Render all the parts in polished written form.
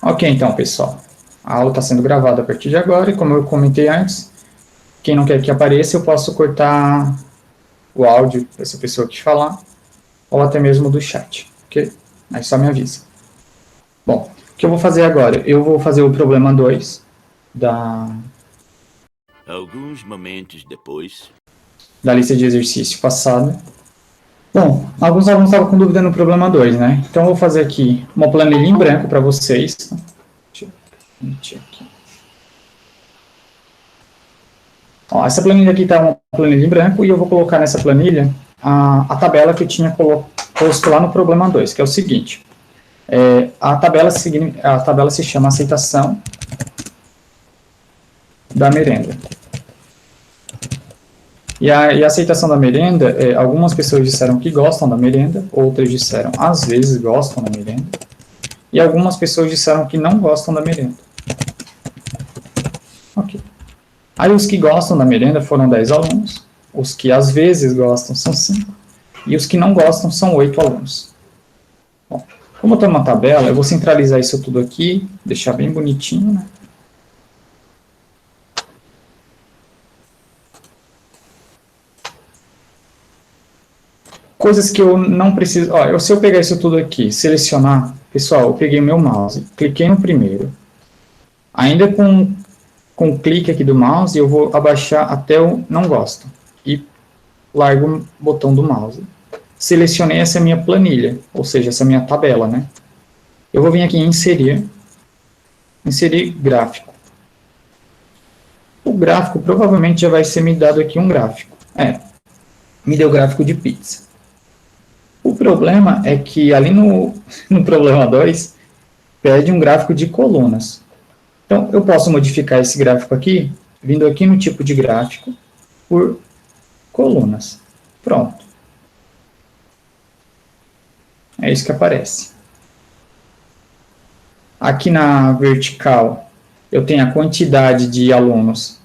Ok, então, pessoal. A aula está sendo gravada a partir de agora, e como eu comentei antes, quem não quer que apareça, eu posso cortar o áudio dessa pessoa que falar, ou até mesmo do chat, ok? Aí só me avisa. Bom, o que eu vou fazer agora? Eu vou fazer o problema 2 Alguns momentos depois, da lista de exercício passada. Bom, alguns alunos estavam com dúvida no problema 2, né? Então eu vou fazer aqui uma planilha em branco para vocês. Deixa eu mentir aqui. Ó, essa planilha aqui está uma planilha em branco e eu vou colocar nessa planilha a tabela que eu tinha posto lá no problema 2, que é o seguinte. A tabela se chama aceitação da merenda. E a aceitação da merenda, algumas pessoas disseram que gostam da merenda, outras disseram às vezes gostam da merenda, e algumas pessoas disseram que não gostam da merenda. Ok. Aí os que gostam da merenda foram 10 alunos, os que às vezes gostam são 5, e os que não gostam são 8 alunos. Bom, como eu tenho uma tabela, eu vou centralizar isso tudo aqui, deixar bem bonitinho, né? Coisas que eu não preciso... Ó, se eu pegar isso tudo aqui, selecionar... Pessoal, eu peguei o meu mouse, cliquei no primeiro. Ainda com o clique aqui do mouse, eu vou abaixar até o não gosto. E largo o botão do mouse. Selecionei essa minha planilha, ou seja, essa minha tabela, né? Eu vou vir aqui em inserir gráfico. O gráfico provavelmente já vai ser me dado aqui um gráfico. Me deu gráfico de pizza. O problema é que ali no problema 2, pede um gráfico de colunas. Então, eu posso modificar esse gráfico aqui, vindo aqui no tipo de gráfico, por colunas. Pronto. É isso que aparece. Aqui na vertical, eu tenho a quantidade de alunos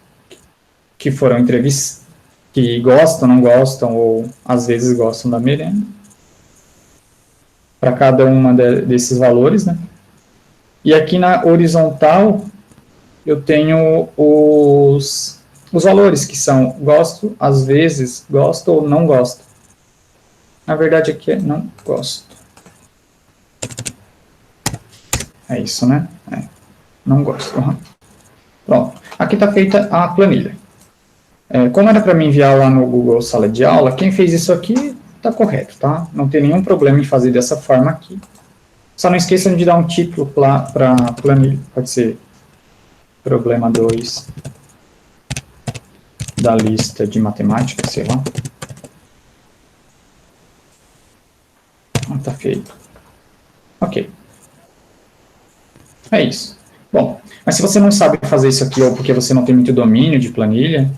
que foram entrevistados, que gostam, não gostam, ou às vezes gostam da merenda. Para cada uma desses valores, né? E aqui na horizontal, eu tenho os valores, que são gosto, às vezes, gosto ou não gosto. Na verdade, aqui é não gosto. É isso, né? Não gosto. Uhum. Pronto. Aqui está feita a planilha. Como era para me enviar lá no Google Sala de Aula, quem fez isso aqui está correto, tá? Não tem nenhum problema em fazer dessa forma aqui. Só não esqueçam de dar um título para a planilha. Pode ser problema 2 da lista de matemática, sei lá. Tá feito. Ok. É isso. Bom, mas se você não sabe fazer isso aqui, ou porque você não tem muito domínio de planilha,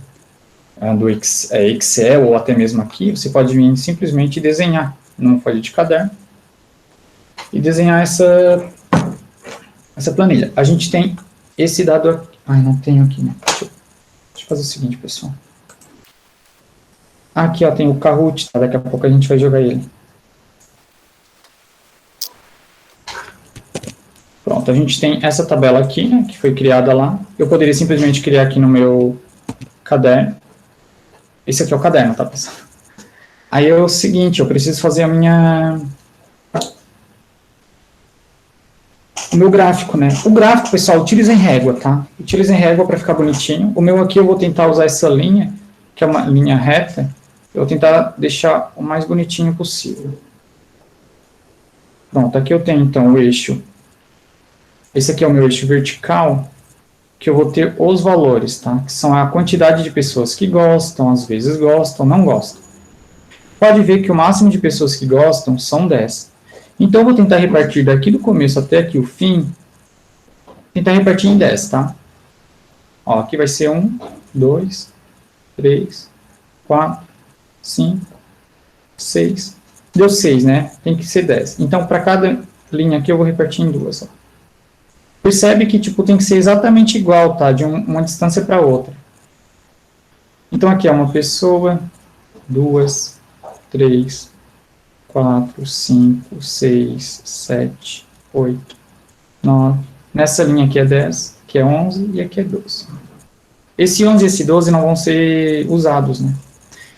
do Excel, ou até mesmo aqui, você pode vir simplesmente desenhar numa folha de caderno e desenhar essa planilha. A gente tem esse dado aqui. Ai, não tenho aqui, né? Deixa eu fazer o seguinte, pessoal. Aqui, ó, tem o Kahoot, tá? Daqui a pouco a gente vai jogar ele. Pronto, a gente tem essa tabela aqui, né, que foi criada lá. Eu poderia simplesmente criar aqui no meu caderno. Esse aqui é o caderno, tá, pessoal? Aí é o seguinte, eu preciso fazer o meu gráfico, né? O gráfico, pessoal, utilizem régua, tá? Utilizem régua para ficar bonitinho. O meu aqui eu vou tentar usar essa linha, que é uma linha reta. Eu vou tentar deixar o mais bonitinho possível. Pronto, aqui eu tenho então o eixo. Esse aqui é o meu eixo vertical, que eu vou ter os valores, tá? Que são a quantidade de pessoas que gostam, às vezes gostam, não gostam. Pode ver que o máximo de pessoas que gostam são 10. Então, eu vou tentar repartir daqui do começo até aqui o fim, tentar repartir em 10, tá? Ó, aqui vai ser 1, 2, 3, 4, 5, 6. Deu 6, né? Tem que ser 10. Então, para cada linha aqui, eu vou repartir em duas, ó. Percebe que tipo, tem que ser exatamente igual, tá? De uma distância para outra. Então, aqui é uma pessoa, 2, 3, 4, 5, 6, 7, 8, 9, Nessa linha aqui é 10, aqui é 11 e aqui é 12. Esse 11 e esse 12 não vão ser usados, né?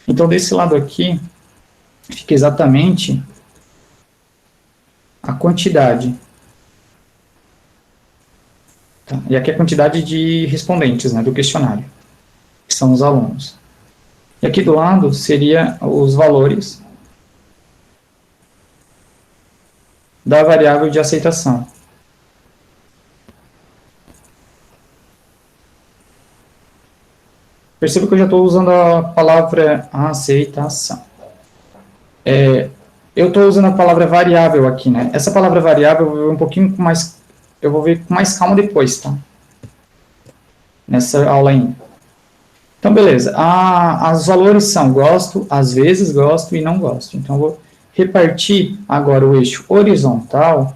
Então, desse lado aqui, fica exatamente a quantidade. Tá? E aqui é a quantidade de respondentes, né, do questionário, que são os alunos. E aqui do lado seria os valores da variável de aceitação. Perceba que eu já estou usando a palavra aceitação. Eu estou usando a palavra variável aqui, né? Essa palavra variável eu vou ver um pouquinho com mais, eu vou ver com mais calma depois, tá? Nessa aula ainda. Então, beleza. Os valores são gosto, às vezes gosto e não gosto. Então, eu vou repartir agora o eixo horizontal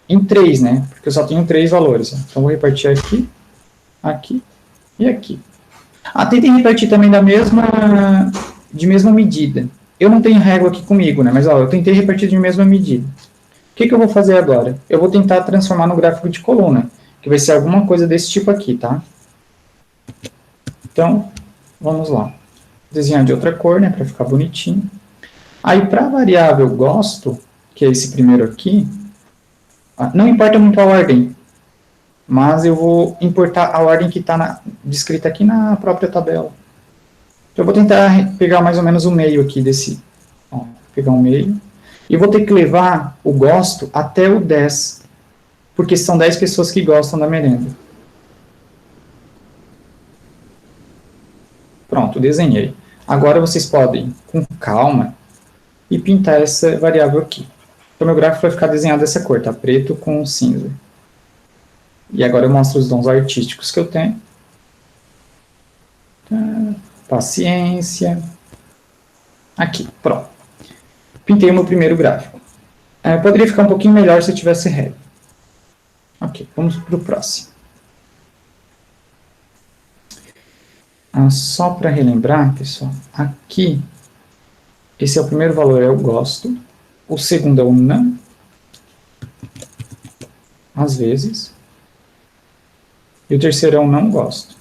em 3, né? Porque eu só tenho 3 valores. Então, eu vou repartir aqui, aqui e aqui. Tentem repartir também de mesma medida. Eu não tenho régua aqui comigo, né? Mas ó, eu tentei repartir de mesma medida. O que eu vou fazer agora? Eu vou tentar transformar no gráfico de coluna, que vai ser alguma coisa desse tipo aqui, tá? Então, vamos lá. Desenhar de outra cor, né? Para ficar bonitinho. Aí, para a variável gosto, que é esse primeiro aqui, não importa muito a ordem, mas eu vou importar a ordem que está descrita aqui na própria tabela. Então, eu vou tentar pegar mais ou menos o meio aqui desse. Ó, pegar o meio. E vou ter que levar o gosto até o 10, porque são 10 pessoas que gostam da merenda. Pronto, desenhei. Agora vocês podem, com calma, e pintar essa variável aqui. Então, meu gráfico vai ficar desenhado dessa cor, tá? Preto com cinza. E agora eu mostro os dons artísticos que eu tenho. Paciência. Aqui, pronto. Pintei o meu primeiro gráfico. Poderia ficar um pouquinho melhor se eu tivesse régua. Ok, vamos para o próximo. Só para relembrar, pessoal, aqui, esse é o primeiro valor, eu gosto. O segundo é o não. Às vezes. E o terceiro é o não gosto.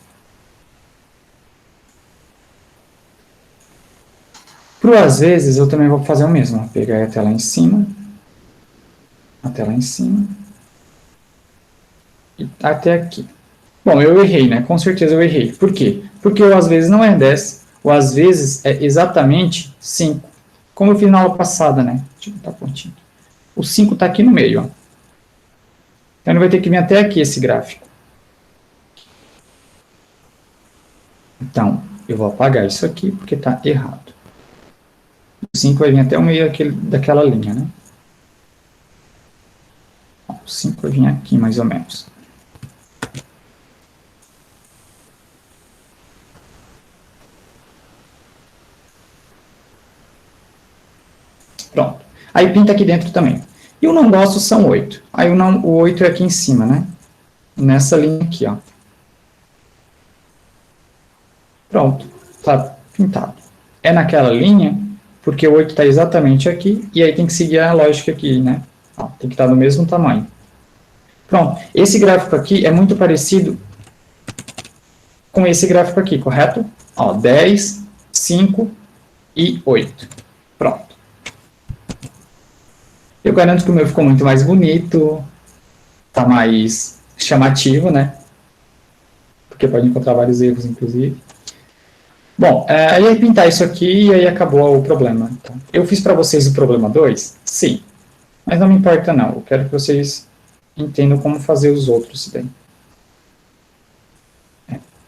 Para o às vezes, eu também vou fazer o mesmo. Vou pegar até lá em cima. Até lá em cima. E até aqui. Bom, eu errei, né? Com certeza eu errei. Por quê? Porque o às vezes não é 10. O às vezes é exatamente 5. Como eu fiz na aula passada, né? Deixa eu botar a pontinha. O 5 está aqui no meio, ó. Então, ele vai ter que vir até aqui esse gráfico. Então, eu vou apagar isso aqui, porque está errado. O 5 vai vir até o meio daquela linha, né? O 5 vai vir aqui, mais ou menos. Pronto. Aí pinta aqui dentro também. E o não gosto são 8. Aí o 8 é aqui em cima, né? Nessa linha aqui, ó. Pronto. Tá pintado. É naquela linha, porque o 8 está exatamente aqui, e aí tem que seguir a lógica aqui, né? Ó, tem que estar do mesmo tamanho. Pronto. Esse gráfico aqui é muito parecido com esse gráfico aqui, correto? Ó, 10, 5 e 8. Pronto. Eu garanto que o meu ficou muito mais bonito, tá mais chamativo, né? Porque pode encontrar vários erros, inclusive. Bom, aí é pintar isso aqui e aí acabou o problema. Então, eu fiz para vocês o problema 2? Sim. Mas não me importa não, eu quero que vocês entendam como fazer os outros daí.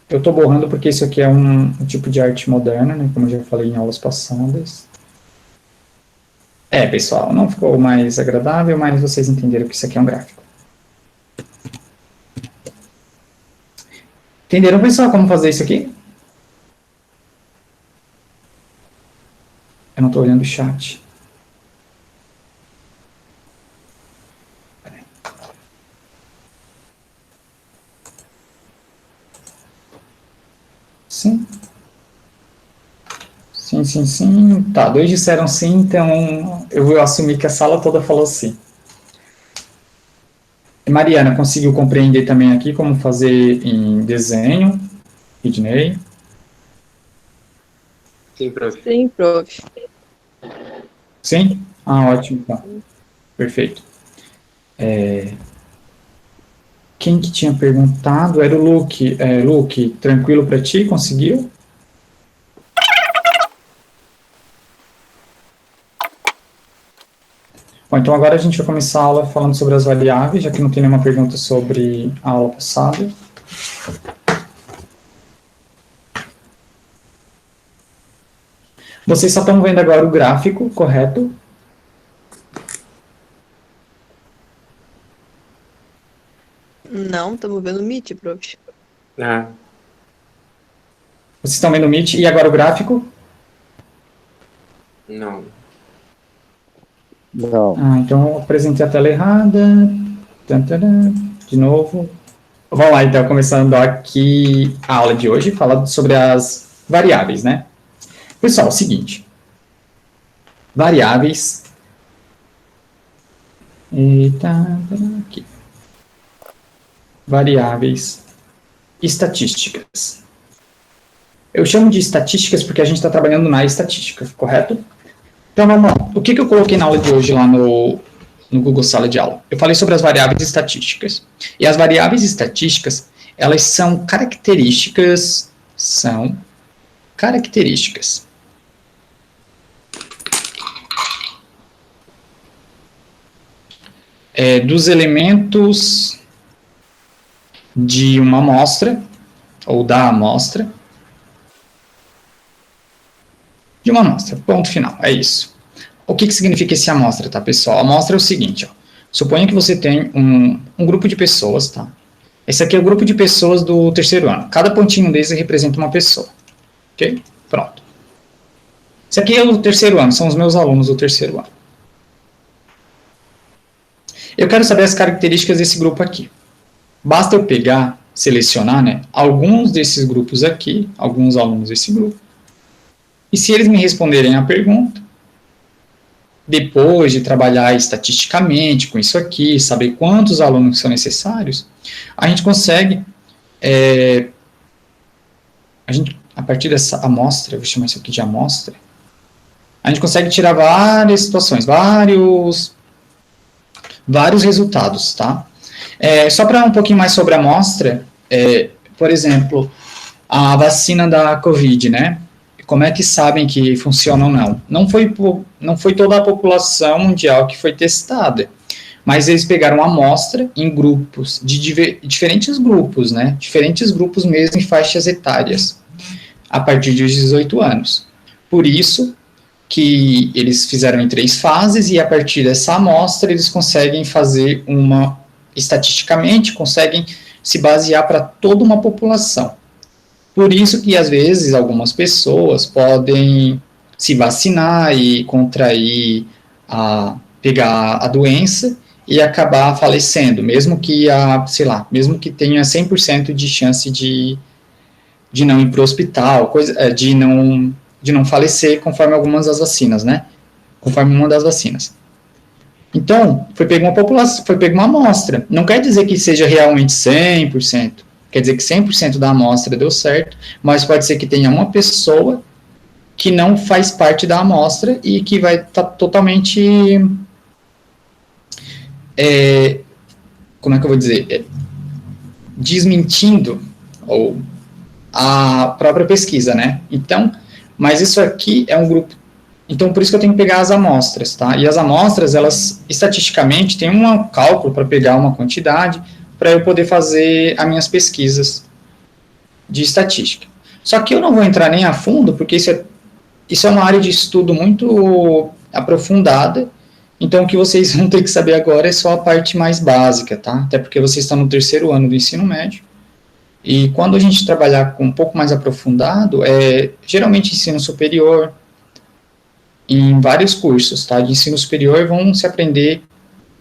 Eu estou borrando porque isso aqui é um tipo de arte moderna, né, como eu já falei em aulas passadas. Pessoal, não ficou mais agradável, mas vocês entenderam que isso aqui é um gráfico. Entenderam, pessoal, como fazer isso aqui? Eu não estou olhando o chat. Sim. Sim, sim, sim. Tá, 2 disseram sim, então eu vou assumir que a sala toda falou sim. Mariana, conseguiu compreender também aqui como fazer em desenho? Sidney? Sim, prof. Sim, prof. Sim? Ah, ótimo, então. Perfeito. Quem que tinha perguntado? Era o Luke. Luke, tranquilo para ti? Conseguiu? Bom, então agora a gente vai começar a aula falando sobre as variáveis, já que não tem nenhuma pergunta sobre a aula passada. Vocês só estão vendo agora o gráfico, correto? Não, estamos vendo o Meet, prof. Ah, Vocês estão vendo o Meet e agora o gráfico? não. Não. Ah, então eu apresentei a tela errada. Tantana. De novo. Vamos lá, então, começando aqui a aula de hoje, falando sobre as variáveis, né? Pessoal, é o seguinte. Variáveis. Eita, aqui. Variáveis estatísticas. Eu chamo de estatísticas porque a gente está trabalhando na estatística, correto? Então, vamos lá. O que eu coloquei na aula de hoje lá no Google Sala de Aula? Eu falei sobre as variáveis estatísticas. E as variáveis estatísticas, elas são características dos elementos de uma amostra, ou da amostra, de uma amostra, ponto final, é isso. O que significa esse amostra, tá, pessoal? A amostra é o seguinte, ó. Suponha que você tem um grupo de pessoas, tá? Esse aqui é o grupo de pessoas do terceiro ano. Cada pontinho desse representa uma pessoa, ok? Pronto. Esse aqui é o terceiro ano, são os meus alunos do terceiro ano. Eu quero saber as características desse grupo aqui. Basta eu pegar, selecionar, né, alguns desses grupos aqui, alguns alunos desse grupo, e se eles me responderem a pergunta, depois de trabalhar estatisticamente com isso aqui, saber quantos alunos são necessários, a gente consegue, a partir dessa amostra, eu vou chamar isso aqui de amostra, a gente consegue tirar várias situações, vários resultados, tá? Só para um pouquinho mais sobre a amostra, por exemplo, a vacina da Covid, né? Como é que sabem que funciona ou não? Não foi toda a população mundial que foi testada, mas eles pegaram a amostra em grupos, diferentes grupos, né? Diferentes grupos mesmo em faixas etárias, a partir de 18 anos. Por isso que eles fizeram em 3 fases e a partir dessa amostra eles conseguem fazer estatisticamente, conseguem se basear para toda uma população. Por isso que, às vezes, algumas pessoas podem se vacinar e contrair, pegar a doença e acabar falecendo, mesmo que, mesmo que tenha 100% de chance de não ir para o hospital, de não falecer, conforme algumas das vacinas, né? Conforme uma das vacinas. Então, foi pega uma população, foi pega uma amostra. Não quer dizer que seja realmente 100%. Quer dizer que 100% da amostra deu certo, mas pode ser que tenha uma pessoa que não faz parte da amostra e que vai estar totalmente, como é que eu vou dizer, desmentindo ou a própria pesquisa, né? Então, mas isso aqui é um grupo. Então, por isso que eu tenho que pegar as amostras, tá? E as amostras, elas, estatisticamente, tem um cálculo para pegar uma quantidade para eu poder fazer as minhas pesquisas de estatística. Só que eu não vou entrar nem a fundo, porque isso é uma área de estudo muito aprofundada, então o que vocês vão ter que saber agora é só a parte mais básica, tá? Até porque vocês estão no terceiro ano do ensino médio, e quando a gente trabalhar com um pouco mais aprofundado, geralmente ensino superior, em vários cursos, tá? De ensino superior vão se aprender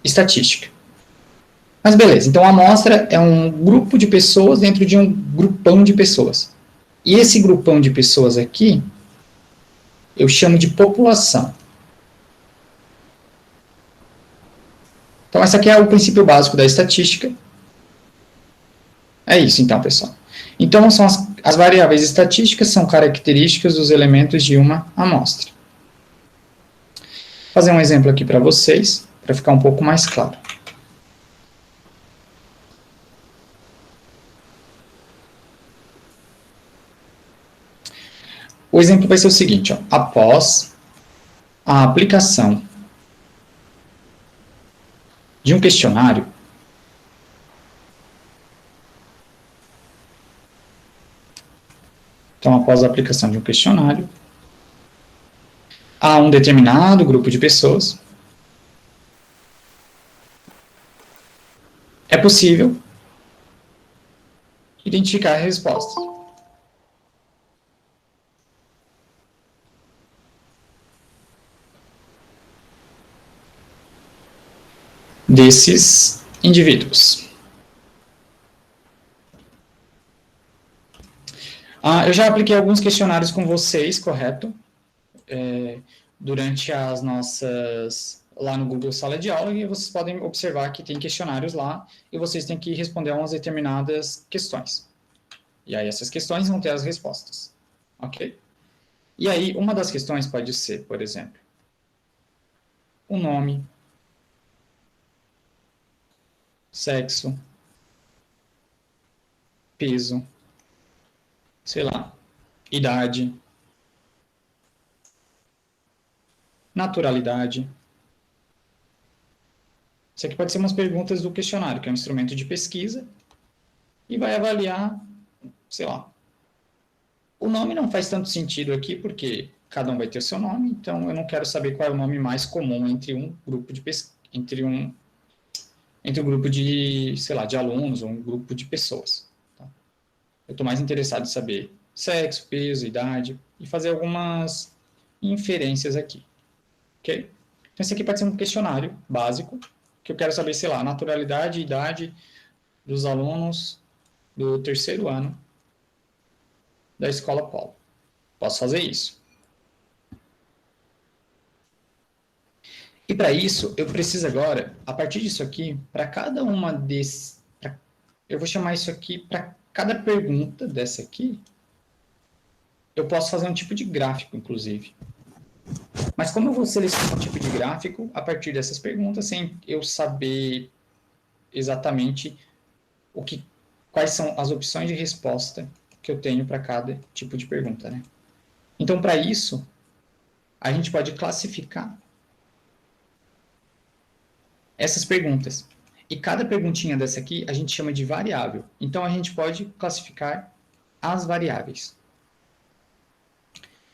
estatística. Mas beleza, então a amostra é um grupo de pessoas dentro de um grupão de pessoas. E esse grupão de pessoas aqui, eu chamo de população. Então, esse aqui é o princípio básico da estatística. É isso, então, pessoal. Então, são as variáveis estatísticas são características dos elementos de uma amostra. Vou fazer um exemplo aqui para vocês, para ficar um pouco mais claro. O exemplo vai ser o seguinte, ó, após a aplicação de um questionário, então, após a aplicação de um questionário, a um determinado grupo de pessoas, é possível identificar as respostas. Desses indivíduos. Eu já apliquei alguns questionários com vocês, correto? Durante as nossas... lá no Google Sala de Aula, e vocês podem observar que tem questionários lá, e vocês têm que responder a umas determinadas questões. E aí essas questões vão ter as respostas. Ok? E aí, uma das questões pode ser, por exemplo, o nome, sexo, peso, sei lá, idade, naturalidade. Isso aqui pode ser umas perguntas do questionário, que é um instrumento de pesquisa, e vai avaliar, sei lá. O nome não faz tanto sentido aqui, porque cada um vai ter o seu nome, então eu não quero saber qual é o nome mais comum entre um grupo de entre um grupo de, sei lá, de alunos ou um grupo de pessoas. Tá? Eu estou mais interessado em saber sexo, peso, idade e fazer algumas inferências aqui. Ok? Então, esse aqui pode ser um questionário básico, que eu quero saber, sei lá, naturalidade e idade dos alunos do terceiro ano da Escola Polo. Posso fazer isso. E para isso, eu preciso agora, a partir disso aqui, para cada uma desses... eu vou chamar isso aqui, para cada pergunta dessa aqui, eu posso fazer um tipo de gráfico, inclusive. Mas como eu vou selecionar um tipo de gráfico a partir dessas perguntas, sem eu saber exatamente quais são as opções de resposta que eu tenho para cada tipo de pergunta, né? Então, para isso, a gente pode classificar essas perguntas. E cada perguntinha dessa aqui a gente chama de variável. Então, a gente pode classificar as variáveis.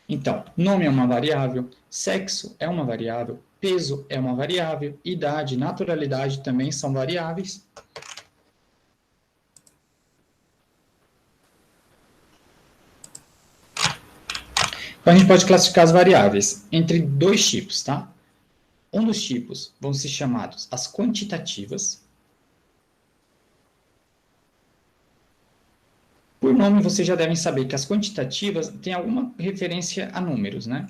Então, nome é uma variável, sexo é uma variável, peso é uma variável, idade, naturalidade também são variáveis. Então, a gente pode classificar as variáveis entre dois tipos, tá? Um dos tipos vão ser chamados as quantitativas. Por nome, vocês já devem saber que as quantitativas têm alguma referência a números, né?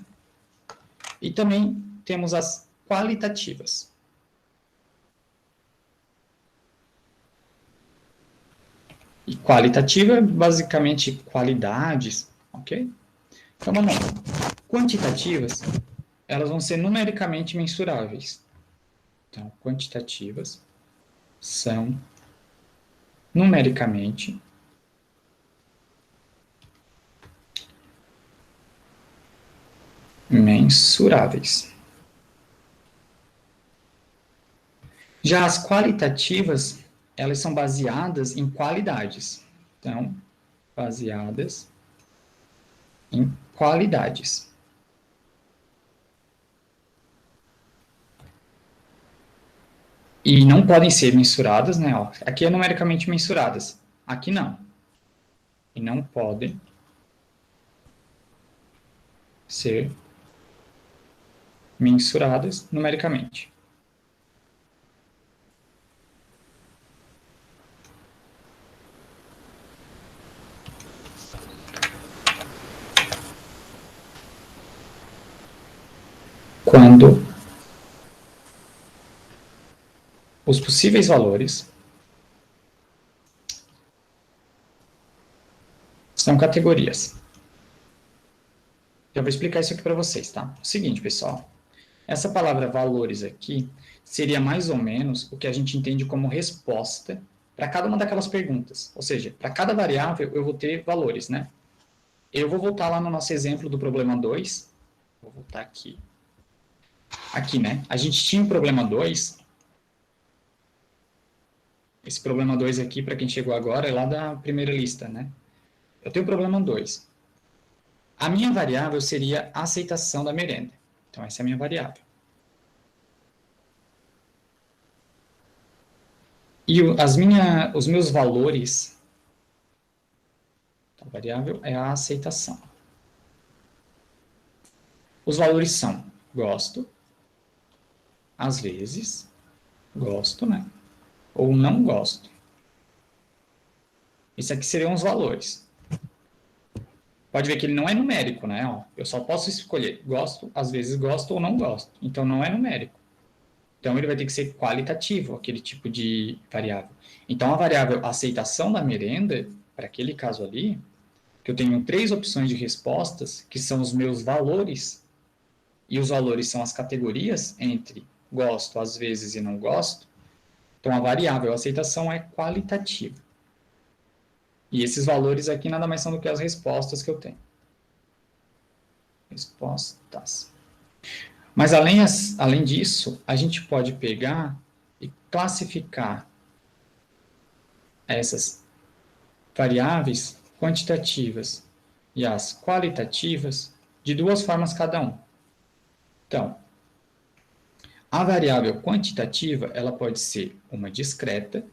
E também temos as qualitativas. E qualitativa é basicamente qualidades, ok? Então, vamos lá. Quantitativas, elas vão ser numericamente mensuráveis. Então, quantitativas são numericamente mensuráveis. Já as qualitativas, elas são baseadas em qualidades. Então, baseadas em qualidades. E não podem ser mensuradas, né? Ó, aqui é numericamente mensuradas. Aqui não. E não podem ser mensuradas numericamente. Quando os possíveis valores são categorias. Eu vou explicar isso aqui para vocês, tá? O seguinte, pessoal. Essa palavra valores aqui seria mais ou menos o que a gente entende como resposta para cada uma daquelas perguntas. Ou seja, para cada variável eu vou ter valores, né? Eu vou voltar lá no nosso exemplo do problema 2. Vou voltar aqui. Aqui, né? A gente tinha o problema 2. Esse problema 2 aqui, para quem chegou agora, é lá da primeira lista, né? Eu tenho o problema 2. A minha variável seria a aceitação da merenda. Então, essa é a minha variável. E os meus valores, a variável é a aceitação. Os valores são gosto, às vezes, gosto, né? Ou não gosto. Isso aqui seriam os valores. Pode ver que ele não é numérico, né? Ó, eu só posso escolher gosto, às vezes gosto ou não gosto. Então, não é numérico. Então, ele vai ter que ser qualitativo, aquele tipo de variável. Então, a variável aceitação da merenda, para aquele caso ali, que eu tenho 3 opções de respostas, que são os meus valores, e os valores são as categorias entre gosto, às vezes e não gosto. Então, a variável aceitação é qualitativa. E esses valores aqui nada mais são do que as respostas que eu tenho. Respostas. Mas além disso, a gente pode pegar e classificar essas variáveis quantitativas e as qualitativas de 2 formas cada um. Então, a variável quantitativa, ela pode ser uma discreta,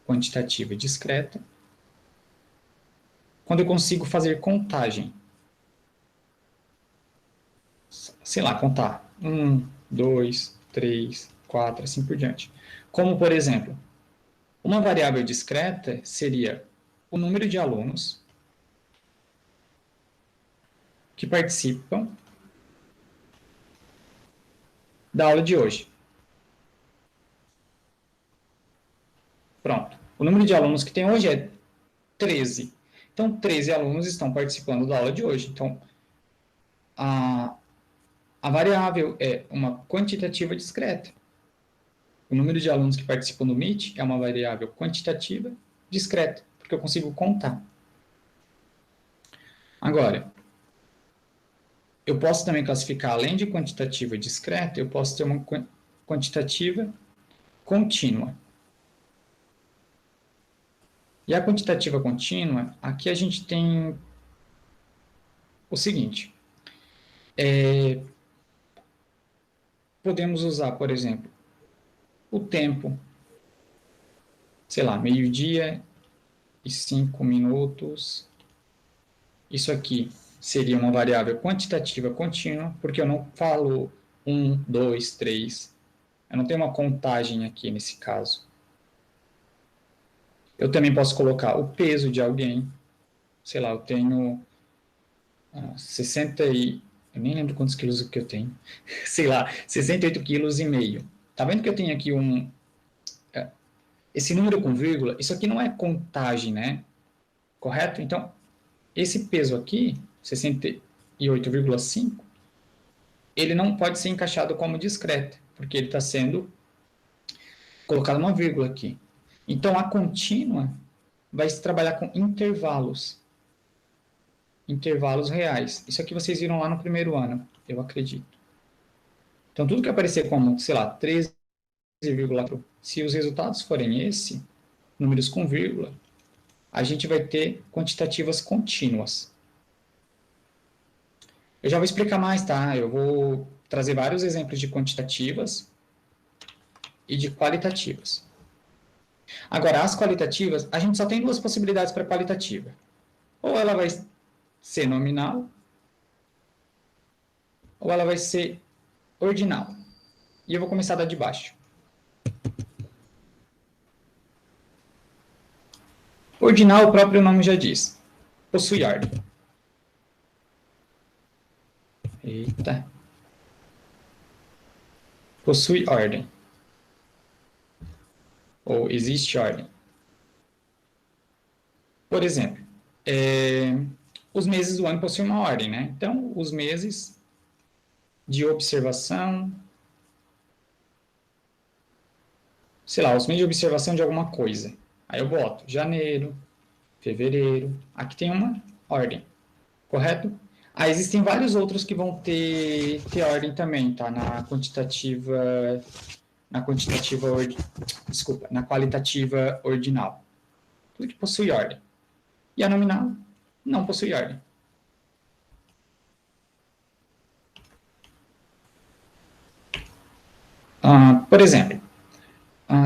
quantitativa discreta, quando eu consigo fazer contagem. Sei lá, contar 1, 2, 3, 4, assim por diante. Como, por exemplo, uma variável discreta seria o número de alunos que participam da aula de hoje. Pronto. O número de alunos que tem hoje é 13. Então, 13 alunos estão participando da aula de hoje. Então, a variável é uma quantitativa discreta. O número de alunos que participam do Meet é uma variável quantitativa discreta, porque eu consigo contar. Agora, eu posso também classificar, além de quantitativa discreta, eu posso ter uma quantitativa contínua. E a quantitativa contínua, aqui a gente tem o seguinte. Podemos usar, por exemplo, o tempo, sei lá, 12h e 5 minutos. Isso aqui seria uma variável quantitativa contínua, porque eu não falo 1, 2, 3. Eu não tenho uma contagem aqui nesse caso. Eu também posso colocar o peso de alguém. Sei lá, eu tenho 60 e... Eu nem lembro quantos quilos que eu tenho. Sei lá, 68,5 quilos. Tá vendo que eu tenho aqui esse número com vírgula? Isso aqui não é contagem, né? Correto? Então, esse peso aqui, 68,5, ele não pode ser encaixado como discreto, porque ele está sendo colocado uma vírgula aqui. Então, a contínua vai se trabalhar com intervalos. Intervalos reais. Isso aqui vocês viram lá no primeiro ano, eu acredito. Então, tudo que aparecer como, sei lá, 13,4, se os resultados forem números com vírgula, a gente vai ter quantitativas contínuas. Eu já vou explicar mais, tá? Eu vou trazer vários exemplos de quantitativas e de qualitativas. Agora, as qualitativas, a gente só tem 2 possibilidades para qualitativa. Ou ela vai ser nominal, ou ela vai ser ordinal. E eu vou começar da de baixo. Ordinal, o próprio nome já diz. Possui ordem. Possui ordem. Ou existe ordem? Por exemplo, os meses do ano possuem uma ordem, né? Então, os meses de observação, sei lá, os meses de observação de alguma coisa. Aí eu boto janeiro, fevereiro. Aqui tem uma ordem, correto? Aí existem vários outros que vão ter ordem também, tá? Na qualitativa ordinal. Tudo que possui ordem. E a nominal não possui ordem. Por exemplo,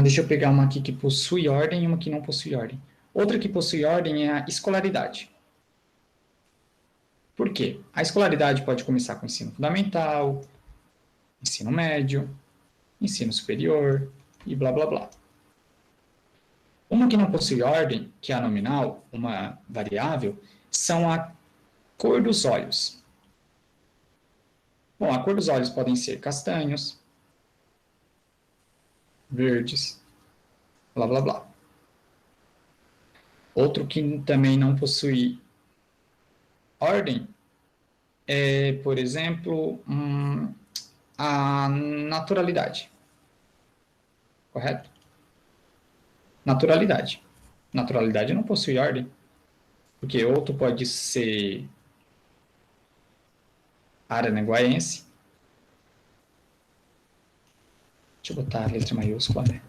deixa eu pegar uma aqui que possui ordem e uma que não possui ordem. Outra que possui ordem é a escolaridade. Por quê? A escolaridade pode começar com ensino fundamental, ensino médio, ensino superior e blá blá blá. Uma que não possui ordem, que é a nominal, uma variável, são a cor dos olhos. Bom, a cor dos olhos podem ser castanhos, verdes, blá blá blá. Outro que também não possui ordem é, por exemplo, a naturalidade. Correto? Naturalidade. Naturalidade não possui ordem. Porque outro pode ser araranguaense. Deixa eu botar a letra maiúscula, né?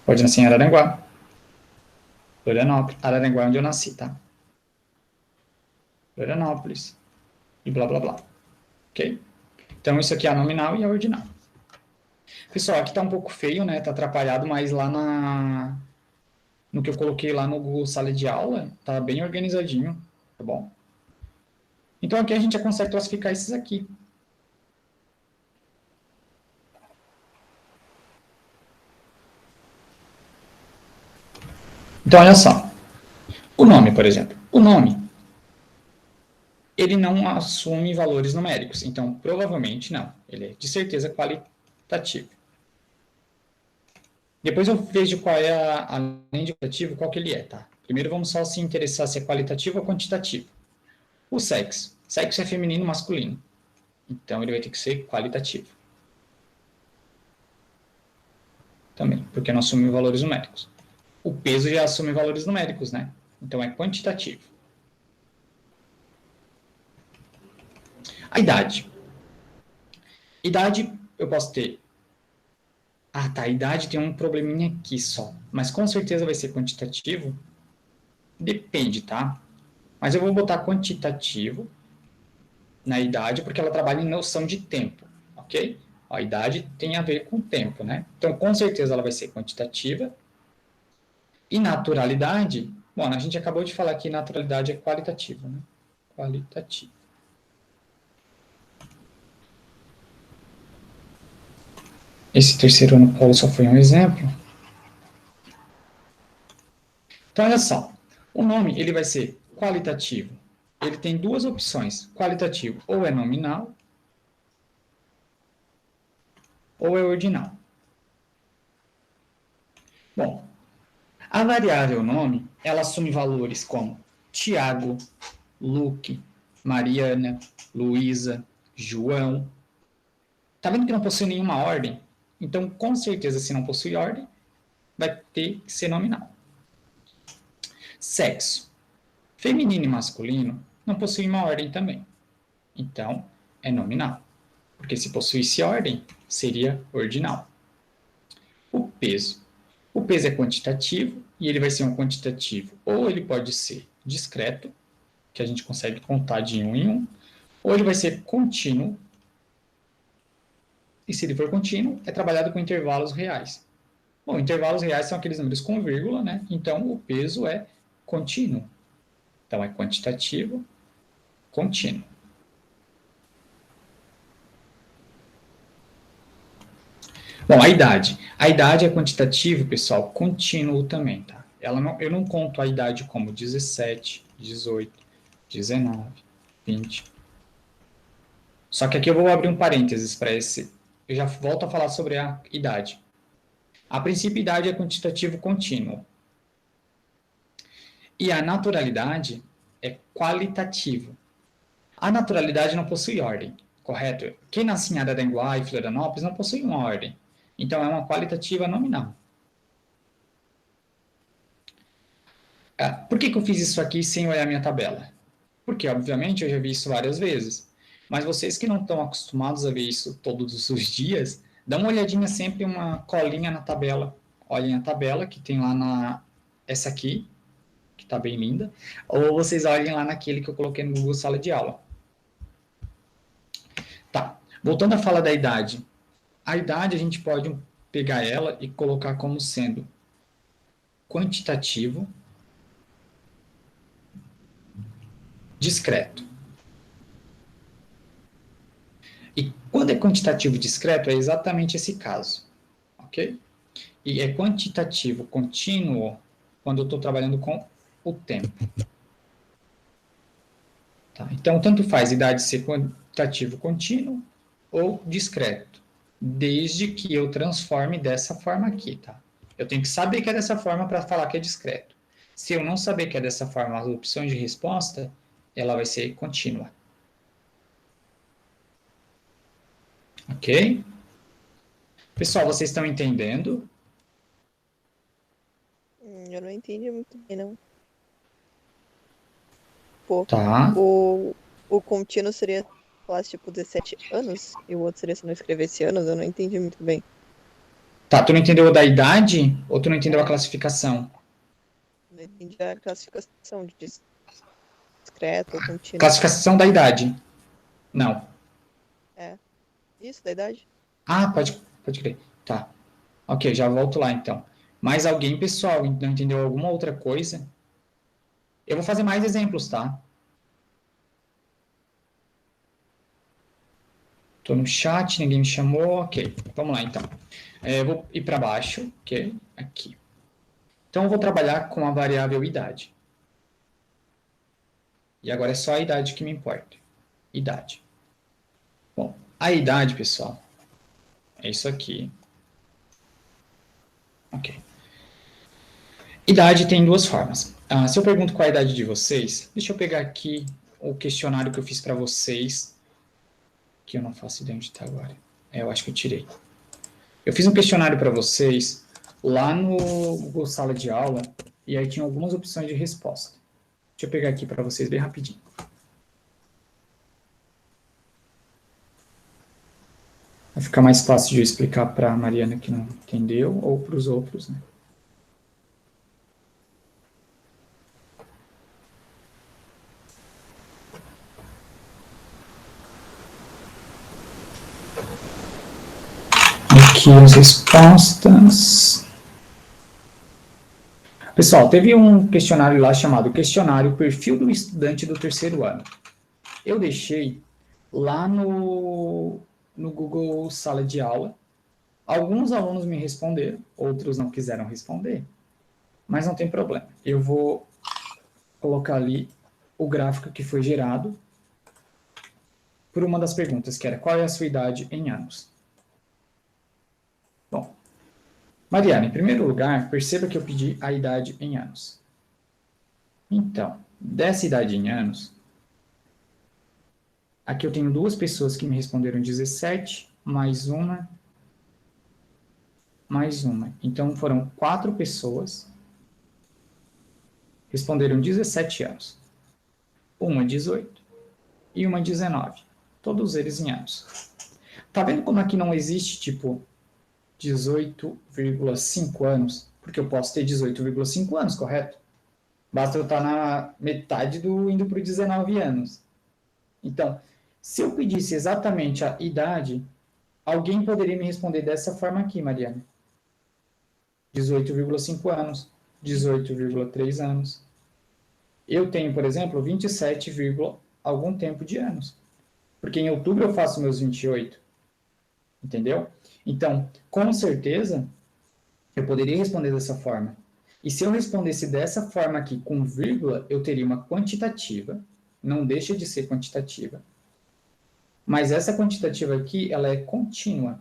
Pode nascer em Araranguá. Florianópolis. Araranguá é onde eu nasci, tá? Florianópolis. E blá, blá, blá. Ok? Então, isso aqui é a nominal e a ordinal. Pessoal, aqui tá um pouco feio, né? Tá atrapalhado, mas lá no que eu coloquei lá no Google Sala de Aula, tá bem organizadinho, tá bom? Então, aqui a gente já consegue classificar esses aqui. Então, olha só. O nome, por exemplo. O nome, ele não assume valores numéricos. Então, provavelmente não. Ele é, de certeza, qualitativo. Depois eu vejo qual é, além de qualitativo, qual que ele é, tá? Primeiro vamos só se interessar se é qualitativo ou quantitativo. O sexo. Sexo é feminino, masculino. Então, ele vai ter que ser qualitativo. Também, porque não assume valores numéricos. O peso já assume valores numéricos, né? Então, é quantitativo. A idade. Idade, eu posso ter... tá, a idade tem um probleminha aqui só. Mas com certeza vai ser quantitativo. Depende, tá? Mas eu vou botar quantitativo na idade, porque ela trabalha em noção de tempo, ok? A idade tem a ver com tempo, né? Então, com certeza ela vai ser quantitativa. E naturalidade, bom, a gente acabou de falar que naturalidade é qualitativa, né? Qualitativo. Esse terceiro ano polo só foi um exemplo. Então, olha só. O nome, ele vai ser qualitativo. Ele tem duas opções. Qualitativo ou é nominal, ou é ordinal. Bom, a variável nome, ela assume valores como Tiago, Luque, Mariana, Luísa, João. Tá vendo que não possui nenhuma ordem? Então, com certeza, se não possui ordem, vai ter que ser nominal. Sexo. Feminino e masculino não possuem uma ordem também. Então, é nominal. Porque se possuísse ordem, seria ordinal. O peso. O peso é quantitativo e ele vai ser um quantitativo. Ou ele pode ser discreto, que a gente consegue contar de um em um, ou ele vai ser contínuo. E se ele for contínuo, é trabalhado com intervalos reais. Bom, intervalos reais são aqueles números com vírgula, né? Então, o peso é contínuo. Então, é quantitativo, contínuo. Bom, a idade. A idade é quantitativo, pessoal, contínuo também, tá? Eu não conto a idade como 17, 18, 19, 20. Só que aqui eu vou abrir um parênteses para esse Eu já volto a falar sobre a idade. A princípio, idade é quantitativo contínuo. E a naturalidade é qualitativo. A naturalidade não possui ordem, correto? Quem nasce em Araranguá e Florianópolis não possui uma ordem. Então, é uma qualitativa nominal. Por que eu fiz isso aqui sem olhar minha tabela? Porque, obviamente, eu já vi isso várias vezes. Mas vocês que não estão acostumados a ver isso todos os dias, dá uma olhadinha sempre, uma colinha na tabela. Olhem a tabela que tem lá essa aqui, que está bem linda. Ou vocês olhem lá naquele que eu coloquei no Google Sala de Aula. Tá, voltando à fala da idade. A idade a gente pode pegar ela e colocar como sendo quantitativo, discreto. E quando é quantitativo discreto, é exatamente esse caso, ok? E é quantitativo contínuo quando eu estou trabalhando com o tempo. Tá? Então, tanto faz idade ser quantitativo contínuo ou discreto, desde que eu transforme dessa forma aqui, tá? Eu tenho que saber que é dessa forma para falar que é discreto. Se eu não saber que é dessa forma, as opções de resposta, ela vai ser contínua. Ok? Pessoal, vocês estão entendendo? Eu não entendi muito bem, não. Pô, Tá. o contínuo seria, falar, tipo, 17 anos? E o outro seria se não escrevesse anos? Eu não entendi muito bem. Tá, tu não entendeu da idade ou tu não entendeu a É. classificação? Não entendi a classificação de discreto ou contínuo. Classificação da idade. Não. É. Isso, da idade? Ah, pode crer. Tá. Ok, já volto lá então. Mais alguém, pessoal, não entendeu alguma outra coisa? Eu vou fazer mais exemplos, tá? Tô no chat, ninguém me chamou. Ok, vamos lá então. Eu vou ir para baixo, ok? Aqui. Então, eu vou trabalhar com a variável idade. E agora é só a idade que me importa. Idade. Bom, a idade, pessoal, é isso aqui. Ok. Idade tem duas formas. Se eu pergunto qual é a idade de vocês, deixa eu pegar aqui o questionário que eu fiz para vocês, que eu não faço ideia onde está agora. Eu acho que eu tirei. Eu fiz um questionário para vocês lá no Google Sala de Aula, e aí tinha algumas opções de resposta. Deixa eu pegar aqui para vocês bem rapidinho. Vai ficar mais fácil de eu explicar para a Mariana que não entendeu, ou para os outros, né? Aqui as respostas. Pessoal, teve um questionário lá chamado Questionário Perfil do Estudante do Terceiro Ano. Eu deixei lá no Google Sala de Aula. Alguns alunos me responderam, outros não quiseram responder, mas não tem problema. Eu vou colocar ali o gráfico que foi gerado por uma das perguntas, que era qual é a sua idade em anos? Bom, Mariana, em primeiro lugar, perceba que eu pedi a idade em anos. Então, dessa idade em anos, aqui eu tenho duas pessoas que me responderam 17, mais uma. Então, foram 4 pessoas responderam 17 anos. Uma 18 e uma 19. Todos eles em anos. Tá vendo como aqui não existe, tipo, 18,5 anos? Porque eu posso ter 18,5 anos, correto? Basta eu estar na metade indo para os 19 anos. Então, se eu pedisse exatamente a idade, alguém poderia me responder dessa forma aqui, Mariana. 18,5 anos, 18,3 anos. Eu tenho, por exemplo, 27, algum tempo de anos. Porque em outubro eu faço meus 28. Entendeu? Então, com certeza, eu poderia responder dessa forma. E se eu respondesse dessa forma aqui, com vírgula, eu teria uma quantitativa. Não deixa de ser quantitativa. Mas essa quantitativa aqui, ela é contínua.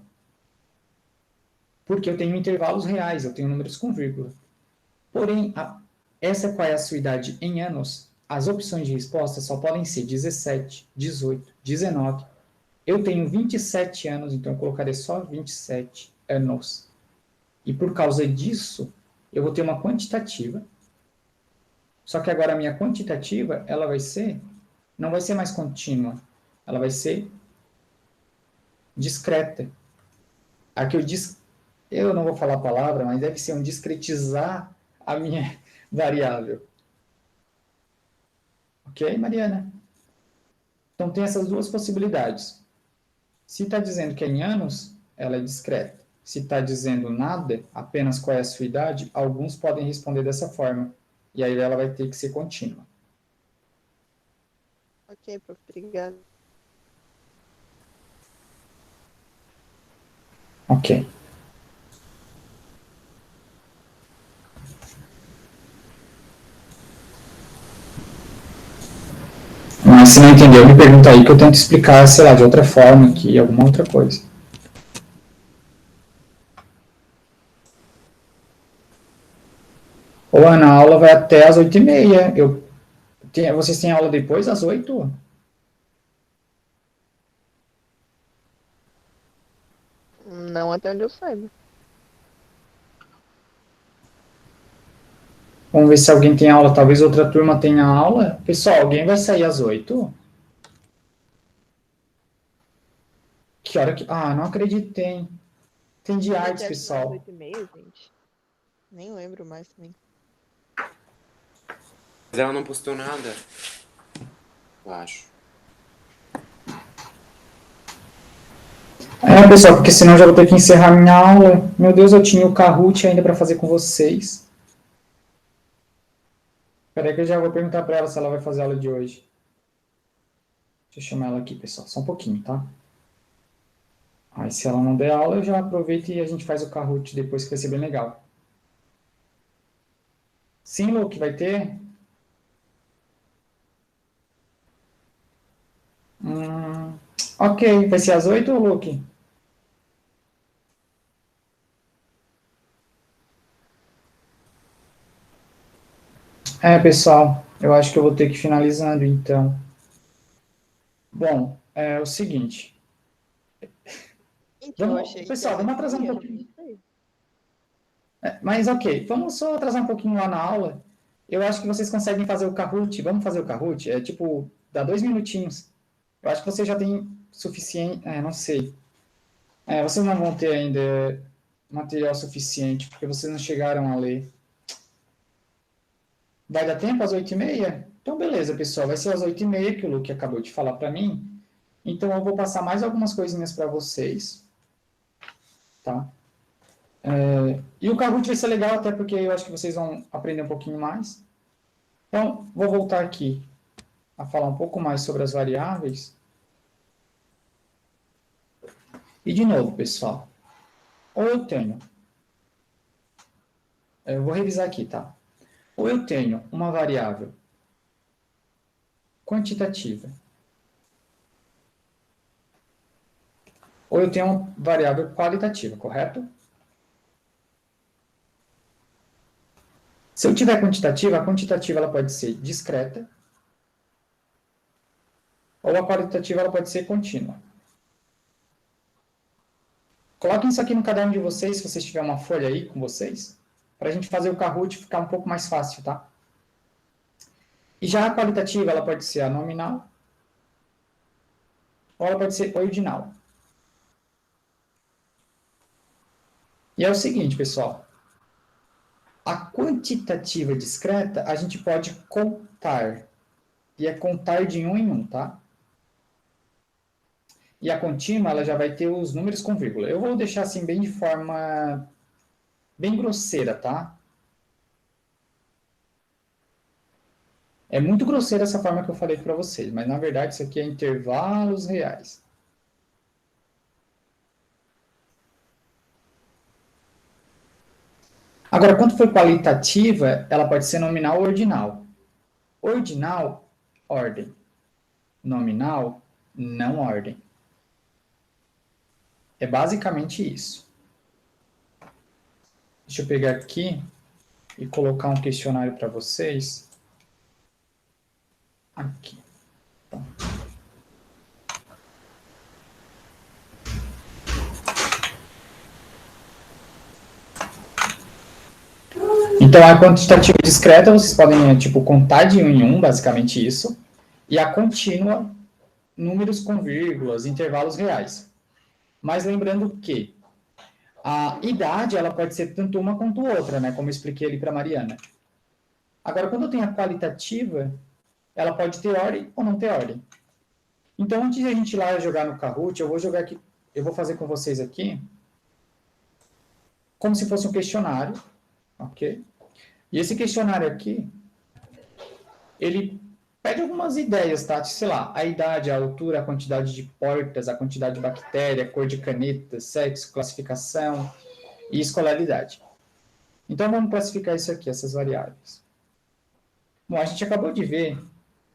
porque eu tenho intervalos reais, eu tenho números com vírgula. Porém, essa qual é a sua idade em anos, as opções de resposta só podem ser 17, 18, 19. Eu tenho 27 anos, então eu colocarei só 27 anos. E por causa disso, eu vou ter uma quantitativa. Só que agora a minha quantitativa, ela não vai ser mais contínua. Ela vai ser discreta. Aqui eu não vou falar a palavra, mas deve ser um discretizar a minha variável. Ok, Mariana? Então tem essas duas possibilidades. Se está dizendo que é em anos, ela é discreta. Se está dizendo nada, apenas qual é a sua idade, alguns podem responder dessa forma. E aí ela vai ter que ser contínua. Ok, prof, obrigada. Ok. Mas se não entendeu, me pergunta aí que eu tento explicar, sei lá, de outra forma aqui, alguma outra coisa. Ou Ana, a aula vai até às 8h30. Vocês têm aula depois às 8? Não até onde eu saiba. Vamos ver se alguém tem aula, talvez outra turma tenha aula. Pessoal, alguém vai sair às 8? Que hora que... Ah, não acreditei. Tem de A gente artes, acha que era às pessoal. 8h30, gente. Nem lembro mais também. Mas ela não postou nada, eu acho. É, pessoal, porque senão eu já vou ter que encerrar minha aula. Meu Deus, eu tinha o Kahoot ainda para fazer com vocês. Peraí que eu já vou perguntar para ela se ela vai fazer a aula de hoje. Deixa eu chamar ela aqui, pessoal. Só um pouquinho, tá? Aí se ela não der aula, eu já aproveito e a gente faz o Kahoot depois, que vai ser bem legal. Sim, Luke, vai ter? Ok, vai ser às 8, Luke? É, pessoal, eu acho que eu vou ter que ir finalizando, então. Bom, é o seguinte. Gente, eu achei que Pessoal, às vamos atrasar um 8h30, pouquinho. não sei. Mas ok, vamos só atrasar um pouquinho lá na aula. Eu acho que vocês conseguem fazer o Kahoot. Vamos fazer o Kahoot? É tipo, dá 2 minutinhos. Eu acho que vocês já têm suficiente. Não sei. Vocês não vão ter ainda material suficiente, porque vocês não chegaram a ler. Vai dar tempo às 8h30? Então, beleza, pessoal. Vai ser às 8h30 que o Luke acabou de falar para mim. Então, eu vou passar mais algumas coisinhas para vocês. Tá? E o Kahoot vai ser legal, até porque eu acho que vocês vão aprender um pouquinho mais. Então, vou voltar aqui a falar um pouco mais sobre as variáveis. E, de novo, pessoal, ou eu tenho... Eu vou revisar aqui, tá? Ou eu tenho uma variável quantitativa, ou eu tenho uma variável qualitativa, correto? Se eu tiver quantitativa, a quantitativa ela pode ser discreta, ou a qualitativa ela pode ser contínua. Coloquem isso aqui no caderno de vocês, se vocês tiverem uma folha aí com vocês, para a gente fazer o Kahoot ficar um pouco mais fácil, tá? E já a qualitativa, ela pode ser a nominal, ou ela pode ser ordinal. E é o seguinte, pessoal. A quantitativa discreta, a gente pode contar. E é contar de um em um, tá? E a contínua, ela já vai ter os números com vírgula. Eu vou deixar assim bem de forma bem grosseira, tá? É muito grosseira essa forma que eu falei para vocês, mas na verdade isso aqui é intervalos reais. Agora, quando for qualitativa, ela pode ser nominal ou ordinal. Ordinal, ordem. Nominal, não ordem. É basicamente isso. Deixa eu pegar aqui e colocar um questionário para vocês. Aqui. Então, a quantitativa discreta, vocês podem, tipo, contar de um em um, basicamente isso. E a contínua, números com vírgulas, intervalos reais. Mas lembrando que a idade, ela pode ser tanto uma quanto outra, né? Como eu expliquei ali para Mariana. Agora, quando eu tenho a qualitativa, ela pode ter ordem ou não ter ordem. Então, antes de a gente ir lá jogar no Kahoot, eu vou fazer com vocês aqui, como se fosse um questionário, ok? E esse questionário aqui, ele pede algumas ideias, tá? Sei lá, a idade, a altura, a quantidade de portas, a quantidade de bactéria, cor de caneta, sexo, classificação e escolaridade. Então, vamos classificar isso aqui, essas variáveis. Bom, a gente acabou de ver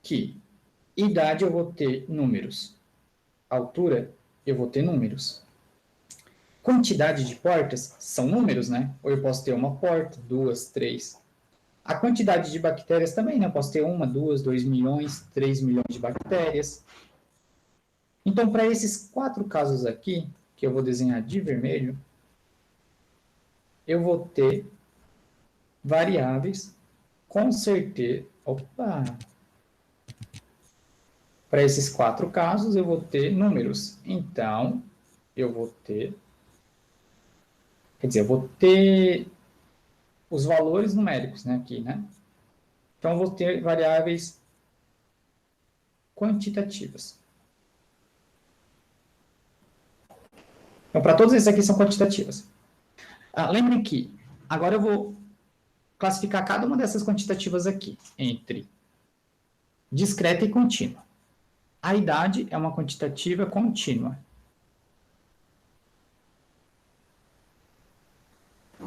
que idade eu vou ter números, altura eu vou ter números. Quantidade de portas são números, né? Ou eu posso ter uma porta, duas, três. A quantidade de bactérias também, né? Eu posso ter uma, duas, 2 milhões, 3 milhões de bactérias. Então, para esses 4 casos aqui, que eu vou desenhar de vermelho, eu vou ter variáveis com certeza. Opa! Para esses 4 casos, eu vou ter números. Então, eu vou ter. Quer dizer, eu vou ter os valores numéricos, né? Aqui, né? Então, eu vou ter variáveis quantitativas. Então, para todos esses aqui são quantitativas. Lembrem que agora eu vou classificar cada uma dessas quantitativas aqui entre discreta e contínua. A idade é uma quantitativa contínua.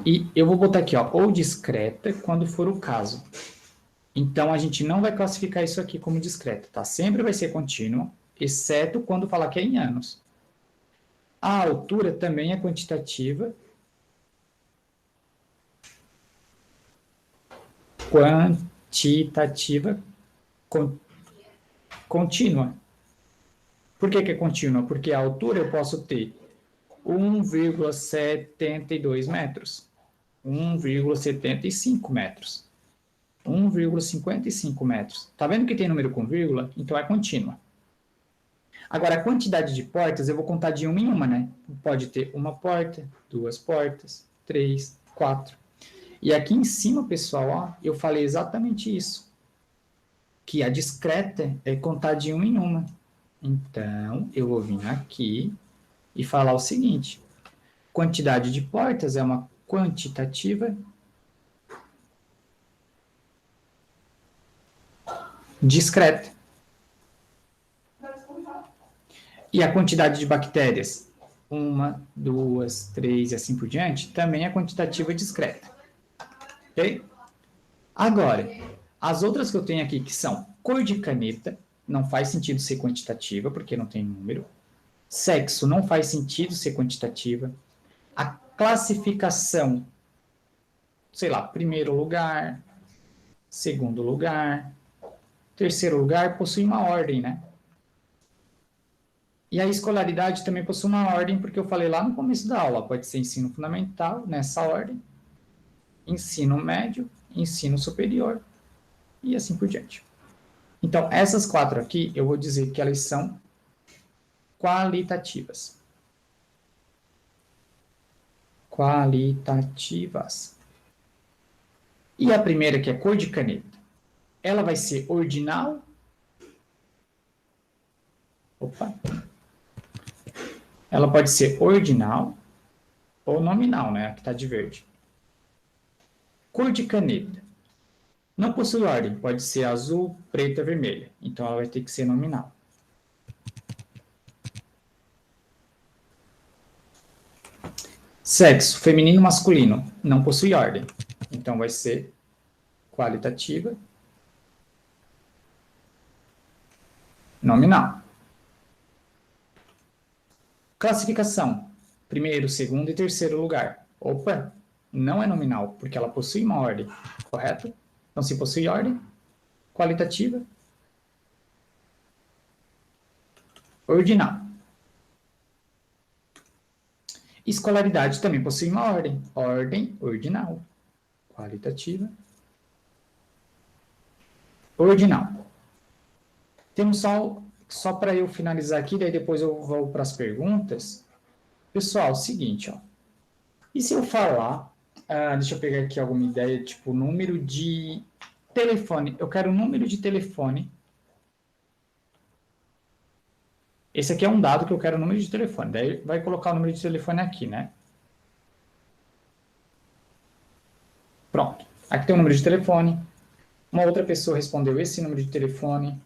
E eu vou botar aqui, ó, ou discreta, quando for o caso. Então, a gente não vai classificar isso aqui como discreta, tá? Sempre vai ser contínua, exceto quando falar que é em anos. A altura também é quantitativa. Quantitativa contínua. Por que é contínua? Porque a altura eu posso ter 1,72 metros, 1,75 metros, 1,55 metros. Tá vendo que tem número com vírgula? Então é contínua. Agora, a quantidade de portas eu vou contar de uma em uma, né? Pode ter uma porta, 2 portas, 3, 4. E aqui em cima, pessoal, ó, eu falei exatamente isso. Que a discreta é contar de uma em uma. Então, eu vou vir aqui e falar o seguinte. Quantidade de portas é uma quantitativa discreta. E a quantidade de bactérias, 1, 2, 3 e assim por diante, também é quantitativa discreta. Ok? Agora, as outras que eu tenho aqui, que são cor de caneta, não faz sentido ser quantitativa, porque não tem número. Sexo não faz sentido ser quantitativa. A classificação, sei lá, primeiro lugar, segundo lugar, terceiro lugar, possui uma ordem, né? E a escolaridade também possui uma ordem, porque eu falei lá no começo da aula, pode ser ensino fundamental, nessa ordem, ensino médio, ensino superior, e assim por diante. Então, essas 4 aqui, eu vou dizer que elas são qualitativas. Qualitativas. E a primeira, que é cor de caneta, ela vai ser ordinal. Opa. Ela pode ser ordinal ou nominal, né? A que está de verde. Cor de caneta. Não possui ordem, pode ser azul, preta, vermelha. Então, ela vai ter que ser nominal. Sexo, feminino, masculino. Não possui ordem. Então, vai ser qualitativa. Nominal. Classificação. Primeiro, segundo e terceiro lugar. Opa! não é nominal, porque ela possui uma ordem, correto? Então, se possui ordem, qualitativa, ordinal. Escolaridade também possui uma ordem, ordem ordinal, qualitativa, ordinal. Temos só para eu finalizar aqui, daí depois eu vou para as perguntas. Pessoal, seguinte, ó. E se eu falar, deixa eu pegar aqui alguma ideia, tipo número de telefone. Eu quero o número de telefone. Esse aqui é um dado que eu quero o número de telefone. Daí vai colocar o número de telefone aqui, né? Pronto. Aqui tem o número de telefone. Uma outra pessoa respondeu esse número de telefone.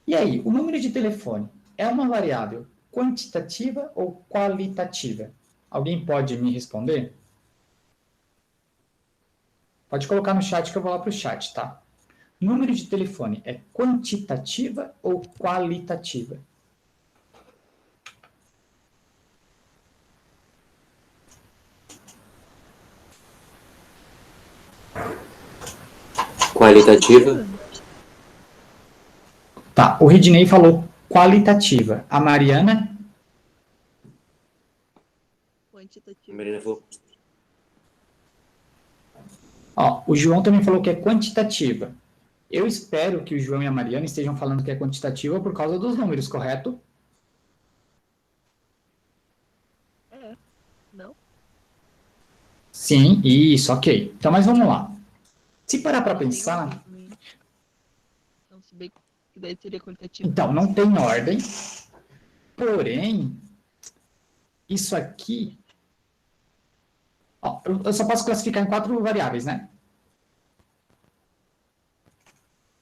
E aí, o número de telefone é uma variável quantitativa ou qualitativa? Alguém pode me responder? Pode colocar no chat que eu vou lá para o chat, tá? Número de telefone é quantitativa ou qualitativa? Qualitativa? Tá, o Redney falou qualitativa. A Mariana? Quantitativa. Marina falou. Ó, o João também falou que é quantitativa. Eu espero que o João e a Mariana estejam falando que é quantitativa por causa dos números, correto? Não? Sim, isso, ok. Então, mas vamos lá. Se parar para pensar, Não, se bem que daí seria quantitativo. então, não tem ordem, porém, isso aqui, ó, eu só posso classificar em 4 variáveis, né?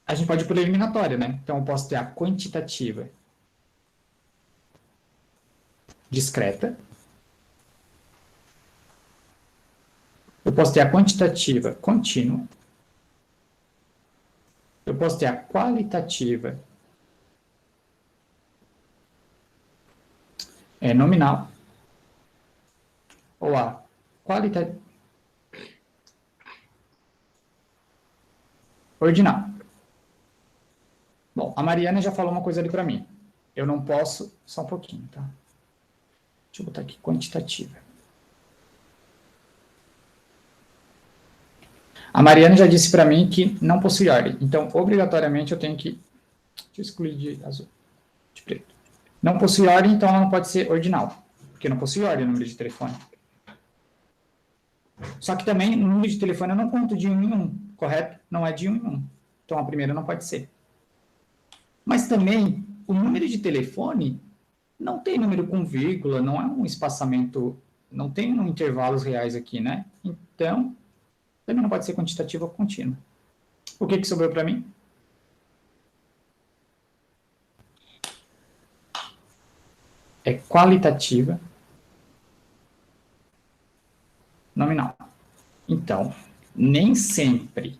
A gente pode ir por eliminatória, né? Então, eu posso ter a quantitativa discreta. Eu posso ter a quantitativa contínua. Eu posso ter a qualitativa nominal. Ou a qualitativa ordinal. Bom, a Mariana já falou uma coisa ali para mim. Eu não posso... Só um pouquinho, tá? Deixa eu botar aqui, quantitativa. A Mariana já disse para mim que não possui ordem. Então, obrigatoriamente, eu tenho que... Deixa eu excluir de azul, de preto. Não possui ordem, então ela não pode ser ordinal. Porque não possui ordem o número de telefone. Só que também, no número de telefone, eu não conto de 1 em 1, correto? Não é de 1 em 1. Então, a primeira não pode ser. Mas também, o número de telefone não tem número com vírgula, não é um espaçamento, não tem intervalos reais aqui, né? Então, também não pode ser quantitativa ou contínua. O que sobrou para mim? É qualitativa nominal. Então, nem sempre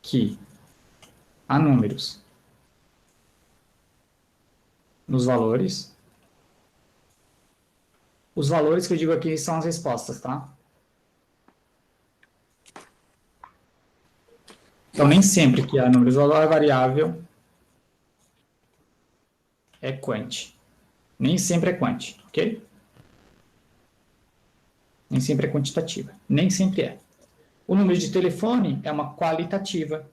que há números nos valores. Os valores que eu digo aqui são as respostas, tá? Então, nem sempre que há números valor variável é quant. Nem sempre é quant, ok? Nem sempre é quantitativa. Nem sempre é. O número de telefone é uma qualitativa.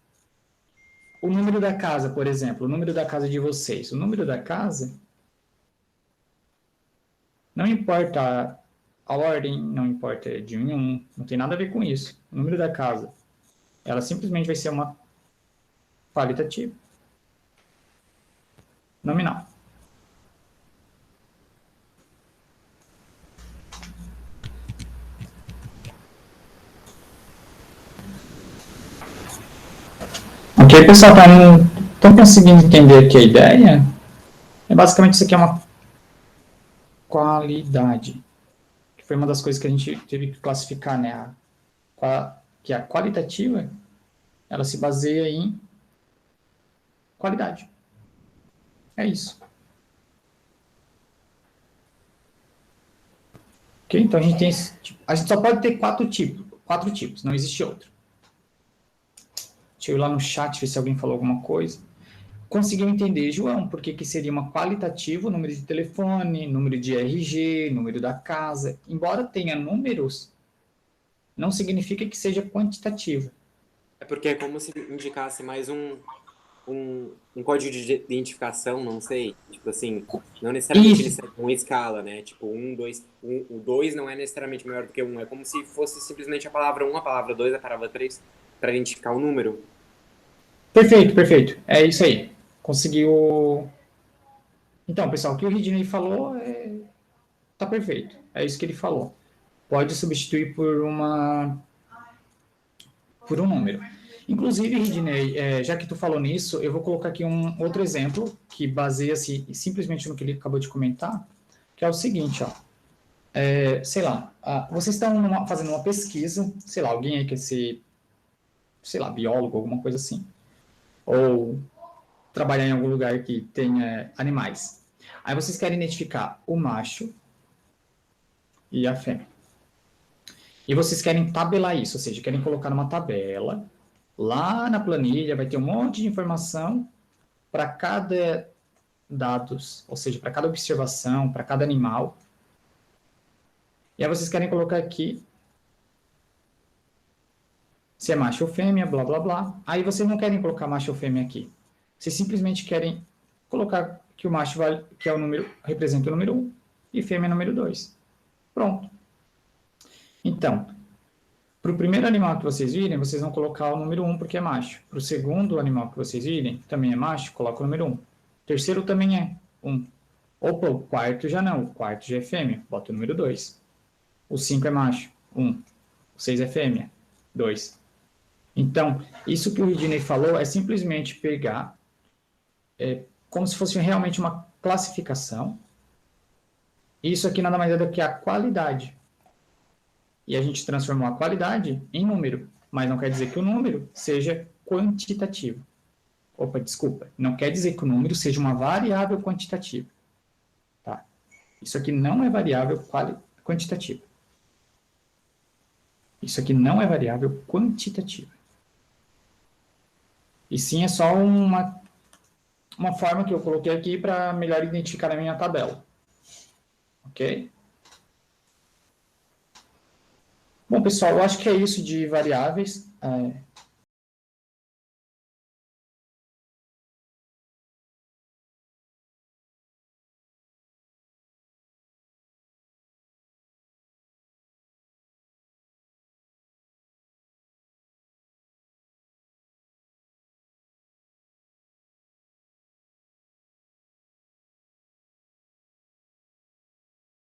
O número da casa, por exemplo, o número da casa de vocês. O número da casa, não importa a ordem, não importa de 1 em 1, não tem nada a ver com isso. O número da casa, ela simplesmente vai ser uma qualitativa nominal. Ok, pessoal, estão conseguindo entender aqui a ideia? Basicamente, isso aqui é uma qualidade, que foi uma das coisas que a gente teve que classificar, né? Que é a qualitativa Ela se baseia em qualidade. É isso. Ok? Então, a gente tem a gente só pode ter quatro tipos, não existe outro. Deixa eu ir lá no chat ver se alguém falou alguma coisa. Conseguiu entender, João, por que seria uma qualitativo, número de telefone, número de RG, número da casa. Embora tenha números, não significa que seja quantitativo. É porque é como se indicasse mais um código de identificação, não sei. Tipo assim, não necessariamente ele Isso, segue uma escala, né? Tipo, o 2 não é necessariamente maior do que um. É como se fosse simplesmente a palavra 1, a palavra 2, a palavra 3, para identificar o número. perfeito, perfeito. É isso aí. Conseguiu. Então, pessoal, o que o Ridney falou tá perfeito. É isso que ele falou. Pode substituir por um número. Inclusive, Ridney, já que tu falou nisso, eu vou colocar aqui um outro exemplo que baseia-se simplesmente no que ele acabou de comentar, que é o seguinte, ó. Sei lá, vocês estão fazendo uma pesquisa, sei lá, alguém aí quer ser, sei lá, biólogo, alguma coisa assim, ou trabalhar em algum lugar que tenha animais. Aí vocês querem identificar o macho e a fêmea. E vocês querem tabelar isso, ou seja, querem colocar numa tabela, lá na planilha vai ter um monte de informação para cada dados, ou seja, para cada observação, para cada animal. E aí vocês querem colocar aqui se é macho ou fêmea, blá blá blá. Aí vocês não querem colocar macho ou fêmea aqui. Vocês simplesmente querem colocar que o macho vale, que é o número, representa o número 1 e fêmea é o número 2. Pronto. Então, para o primeiro animal que vocês virem, vocês vão colocar o número 1 porque é macho. Para o segundo animal que vocês virem, também é macho, coloca o número 1. O terceiro também é 1. Opa, o quarto já não. O quarto já é fêmea, bota o número 2. O 5 é macho, 1. O 6 é fêmea, 2. Então, isso que o Ridney falou é simplesmente pegar como se fosse realmente uma classificação. Isso aqui nada mais é do que a qualidade. E a gente transformou a qualidade em número, mas não quer dizer que o número seja quantitativo. Opa, desculpa. Não quer dizer que o número seja uma variável quantitativa. Tá? Isso aqui não é variável quantitativa. Isso aqui não é variável quantitativa. E sim é só uma forma que eu coloquei aqui para melhor identificar a minha tabela. Ok? Bom, pessoal, eu acho que é isso de variáveis.